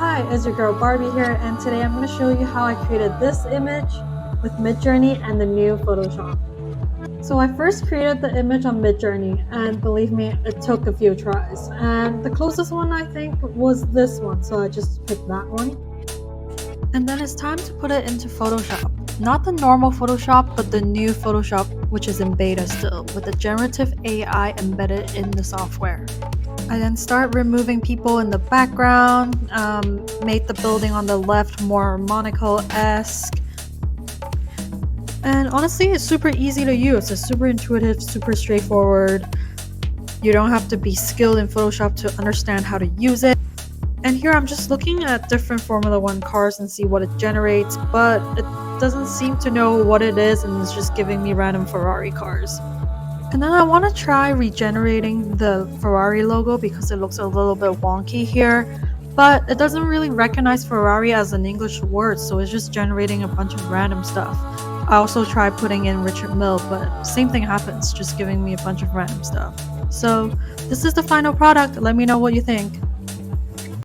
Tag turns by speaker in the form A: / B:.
A: Hi, it's your girl Barbie here, and today I'm going to show you how I created this image with Midjourney and the new Photoshop. So I first created the image on Midjourney, and believe me, it took a few tries. And the closest one I think was this one, so I just picked that one. And then it's time to put it into Photoshop. Not the normal Photoshop, but the new Photoshop, which is in beta still, with the Generative AI embedded in the software. I then start removing people in the background, made the building on the left more Monaco-esque. And honestly, it's super easy to use. It's super intuitive, super straightforward. You don't have to be skilled in Photoshop to understand how to use it. And here I'm just looking at different Formula One cars and see what it generates, but it doesn't seem to know what it is and it's just giving me random Ferrari cars. And then I want to try regenerating the Ferrari logo because it looks a little bit wonky here, but it doesn't really recognize Ferrari as an English word, so it's just generating a bunch of random stuff. I also tried putting in Richard Mille, but same thing happens, just giving me a bunch of random stuff. So this is the final product. Let me know what you think.